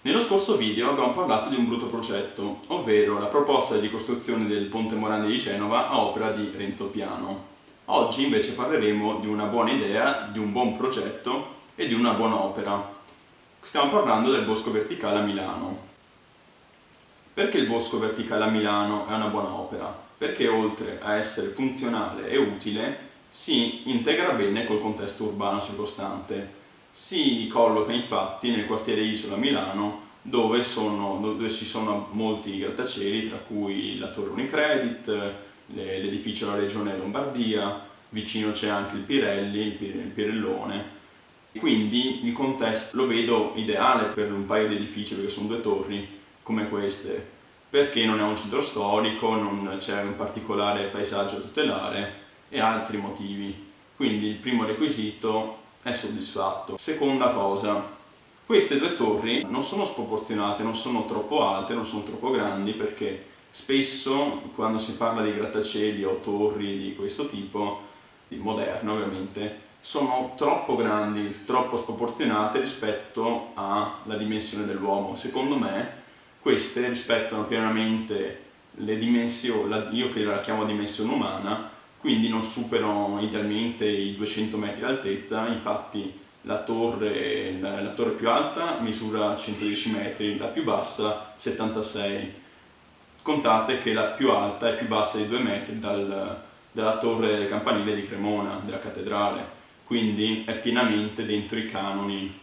Nello scorso video abbiamo parlato di un brutto progetto, ovvero la proposta di costruzione del Ponte Morandi di Genova a opera di Renzo Piano. Oggi invece parleremo di una buona idea, di un buon progetto e di una buona opera. Stiamo parlando del Bosco Verticale a Milano. Perché il Bosco Verticale a Milano è una buona opera? Perché oltre a essere funzionale e utile, si integra bene col contesto urbano circostante. Si colloca infatti nel quartiere Isola a Milano, dove ci sono molti grattacieli, tra cui la Torre Unicredit, l'edificio della Regione Lombardia, vicino c'è anche il Pirelli, il Pirellone. Quindi il contesto lo vedo ideale per un paio di edifici, perché sono due torri come queste, perché non è un centro storico, non c'è un particolare paesaggio a tutelare e altri motivi. Quindi il primo requisito è soddisfatto. Seconda cosa, queste due torri non sono sproporzionate, non sono troppo alte, non sono troppo grandi, perché spesso quando si parla di grattacieli o torri di questo tipo, moderne ovviamente, sono troppo grandi, troppo sproporzionate rispetto alla dimensione dell'uomo. Secondo me queste rispettano pienamente le dimensioni, io che la chiamo dimensione umana, quindi non superano idealmente i 200 metri d'altezza. Infatti la torre più alta misura 110 metri, la più bassa 76. Contate che la più alta è più bassa di 2 metri dalla torre del campanile di Cremona, della cattedrale, quindi è pienamente dentro i canoni,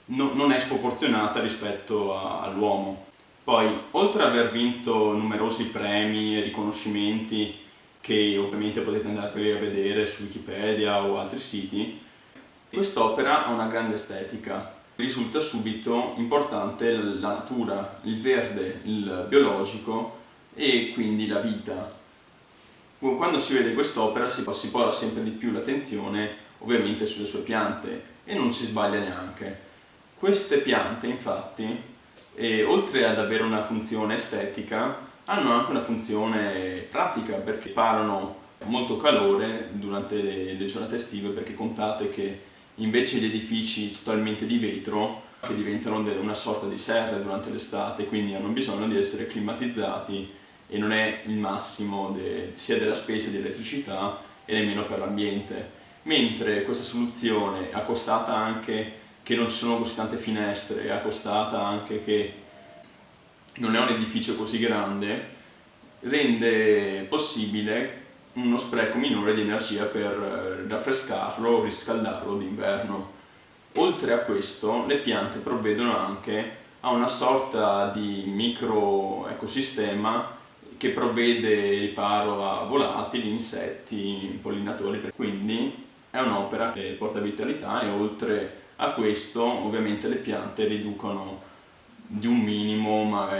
non è sproporzionata rispetto all'uomo. Poi, oltre ad aver vinto numerosi premi e riconoscimenti, che ovviamente potete andare a vedere su Wikipedia o altri siti, quest'opera ha una grande estetica. Risulta subito importante la natura, il verde, il biologico e quindi la vita. Quando si vede quest'opera si posa sempre di più l'attenzione ovviamente sulle sue piante e non si sbaglia neanche. Queste piante infatti, oltre ad avere una funzione estetica, hanno anche una funzione pratica, perché parano molto calore durante le giornate estive, perché contate che invece di edifici totalmente di vetro, che diventano una sorta di serre durante l'estate, quindi hanno bisogno di essere climatizzati e non è il massimo sia della spesa di elettricità e nemmeno per l'ambiente. Mentre questa soluzione, accostata anche che non ci sono così tante finestre, accostata anche che non è un edificio così grande, rende possibile uno spreco minore di energia per raffrescarlo o riscaldarlo d'inverno. Oltre a questo, le piante provvedono anche a una sorta di micro ecosistema che provvede riparo a volatili, insetti, impollinatori, quindi è un'opera che porta vitalità. E oltre a questo ovviamente le piante riducono di un minimo, ma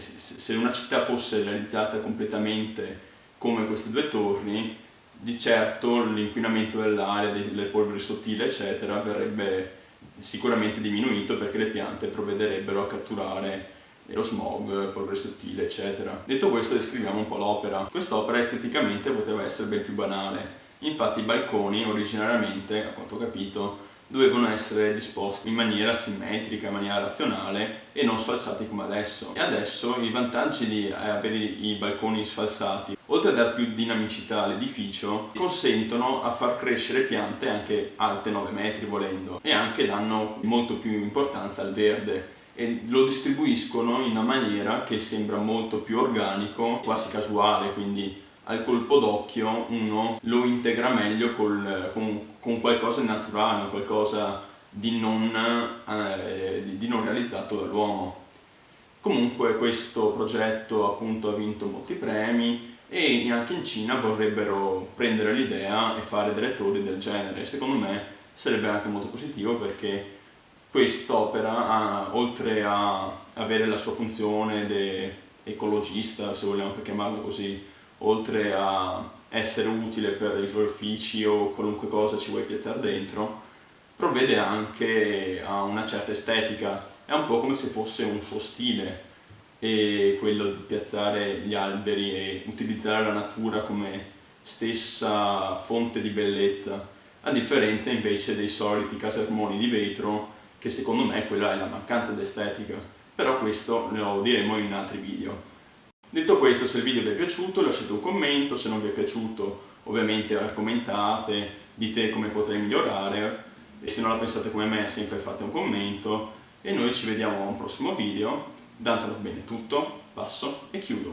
se una città fosse realizzata completamente come queste due torri, di certo l'inquinamento dell'aria, delle polveri sottili eccetera verrebbe sicuramente diminuito, perché le piante provvederebbero a catturare lo smog, polvere sottile eccetera. Detto questo, descriviamo un po' l'opera. Quest'opera esteticamente poteva essere ben più banale. Infatti i balconi originariamente, a quanto ho capito, dovevano essere disposti in maniera simmetrica, in maniera razionale e non sfalsati come adesso. E adesso i vantaggi di avere i balconi sfalsati, oltre a dare più dinamicità all'edificio, consentono a far crescere piante anche alte 9 metri volendo, e anche danno molto più importanza al verde e lo distribuiscono in una maniera che sembra molto più organico, quasi casuale, quindi al colpo d'occhio uno lo integra meglio con qualcosa di naturale, qualcosa di non realizzato dall'uomo. Comunque questo progetto appunto ha vinto molti premi e anche in Cina vorrebbero prendere l'idea e fare delle torri del genere. Secondo me sarebbe anche molto positivo, perché quest'opera, oltre a avere la sua funzione ecologista, se vogliamo chiamarla così, oltre a essere utile per i tuoi uffici o qualunque cosa ci vuoi piazzare dentro, provvede anche a una certa estetica. È un po' come se fosse un suo stile, e quello di piazzare gli alberi e utilizzare la natura come stessa fonte di bellezza, a differenza invece dei soliti casermoni di vetro che secondo me quella è la mancanza d'estetica, però questo lo diremo in altri video. Detto questo, se il video vi è piaciuto lasciate un commento, se non vi è piaciuto ovviamente argomentate, dite come potrei migliorare, e se non la pensate come me sempre fate un commento, e noi ci vediamo a un prossimo video. Tanto va bene tutto, passo e chiudo.